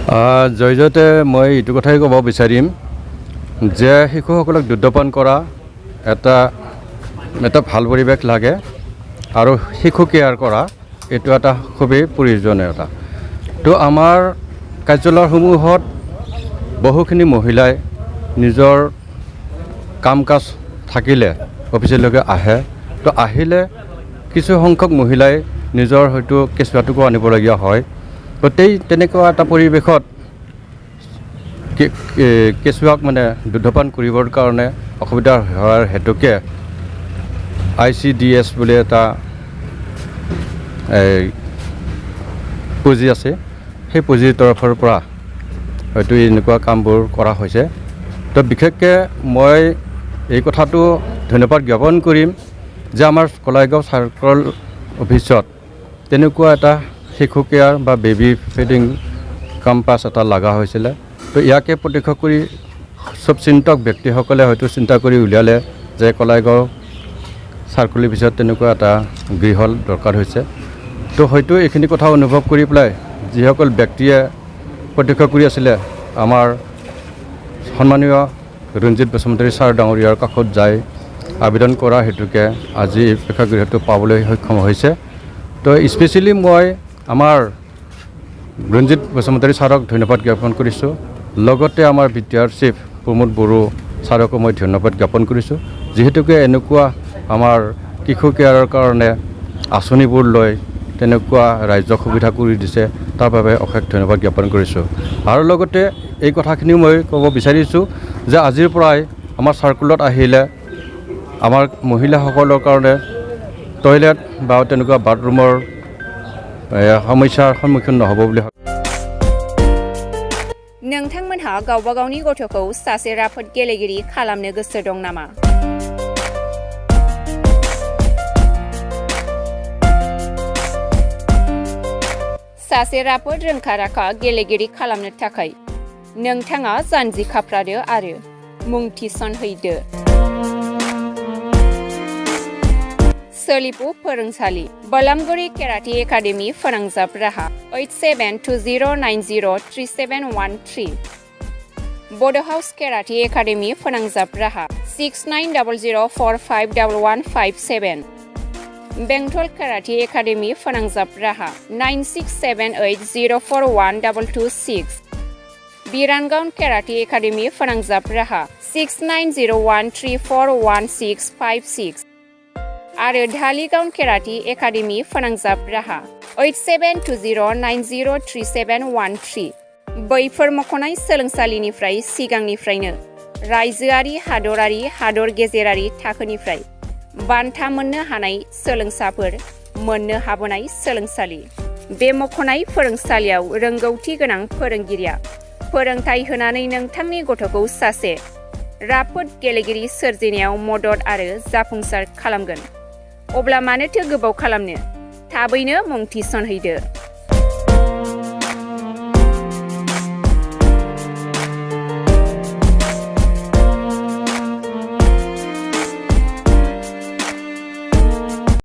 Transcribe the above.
জয়জতে মই এইটো কথাই ক'ব বিচাৰিম যে শিশুসকলক দুগ্ধপান কৰা এটা ভাল পৰিৱেশ লাগে আৰু শিশু কেয়াৰ কৰা এইটো এটা খুবেই প্ৰয়োজনীয়তা। তো আমাৰ কাৰ্যালয়সমূহত বহুখিনি মহিলাই নিজৰ কাম কাজ থাকিলে অফিচলৈকে আহে। তো আহিলে কিছু সংখ্যক মহিলাই নিজৰ হয়তো কেঁচুৱাটোকো আনিবলগীয়া হয়। গোটেই তেনেকুৱা এটা পৰিৱেশত কেঁচুৱাক দুগ্ধপান কৰিবৰ কাৰণে অসুবিধা হোৱাৰ হেতুকে ICDS বুলি এটা পুঁজি আছে, সেই পুঁজিৰ তৰফৰ পৰা হয়তো এনেকুৱা কামবোৰ কৰা হৈছে। তো বিশেষকৈ মই এই কথাটো ধন্যবাদ জ্ঞাপন কৰিম যে আমাৰ কলাইগাঁও চাৰ্কল অফিচত তেনেকুৱা এটা শিশু কেয়াৰ বা বেবী ফিডিং কেম্পাছ এটা লগা হৈছিলে। তো ইয়াকে প্ৰত্যক্ষ কৰি চব চিন্তক ব্যক্তিসকলে হয়তো চিন্তা কৰি উলিয়ালে যে কলাইগাঁও চাৰ্কল অফিচত তেনেকুৱা এটা গৃহ দৰকাৰ হৈছে। তো হয়তো এইখিনি কথা অনুভৱ কৰি পেলাই যিসকল ব্যক্তিয়ে প্ৰত্যক্ষ কৰি আছিলে আমাৰ সন্মানীয় ৰঞ্জিত বসুমতাৰী ছাৰ ডাঙৰীয়াৰ কাষত যায় আবেদন কৰা হেতুকে আজি এই প্ৰেক্ষাগৃহটো পাবলৈ সক্ষম হৈছে। তো স্পেচিয়েলি মই আমাৰ ৰঞ্জিত বসুমতাৰী ছাৰক ধন্যবাদ জ্ঞাপন কৰিছোঁ। লগতে আমাৰ বিটিআৰ চিফ প্ৰমোদ বড়ো ছাৰকো মই ধন্যবাদ জ্ঞাপন কৰিছোঁ, যিহেতুকে এনেকুৱা আমাৰ শিশু কেয়াৰৰ কাৰণে আঁচনিবোৰ লৈ তেনেকুৱা ৰাজ্যক সুবিধা কৰি দিছে, তাৰ বাবে অশেষ ধন্যবাদ জ্ঞাপন কৰিছোঁ। আৰু লগতে এই কথাখিনিও মই ক'ব বিচাৰিছোঁ যে আজিৰ পৰাই আমাৰ চাৰ্কুলত আহিলে আমাৰ মহিলাসকলৰ কাৰণে টয়লেট বা তেনেকুৱা বাথৰুমৰ সমস্যাৰ সন্মুখীন নহ'ব বুলি नोंथांमोनहा गावबा गावनि गथ'खौ सासे राफोद गेलेगिरि खालामनो गोसो दं नामा? सासे राफोद रोंखा-राखा गेलेगिरि खालामनो थाखाय नोंथाङा जानजि खाफ्रादो आरो मुं थिसनहैदो। सोलिपु फोरोंसालि बलामगुरि केराटे एकाडेमि फोनांजाब राहा 8720903713 बड' हाउस केराटे एकाडेमि फोनांजाब राहा 6900451157 बेंटल केराटे एकाडेमि फोनांजाब राहा 9678041226 बिरानगांव केराटे एकाडेमि फोनांजाब राहा 6901341656 आरो धालिगांव केराटे एकाडेमि फोनांजाब राहा 8720903713 बैफोर मख'नाय सोलोंसालिनिफ्राय सिगांनिफ्रायनो रायजोआरि हादरारि हादर गेजेरारि थाखोनिफ्राय बान्था मोननो हानाय सोलोंसाफोर मोननो हाबोनाय सोलोंसालि। बे मख'नाय फोरोंसालियाव रोंगौथि गोनां फोरोंगिरिया फोरोंथाय होनानै नोंथांनि गथ'खौ सासे राफोद गेलेगिरि सोरजिनायाव मदद आरो जाफुंसार खालामगोन। अब्ला मानोथो गोबाव खालामनो, थाबैनो मुं थिसनहैदो।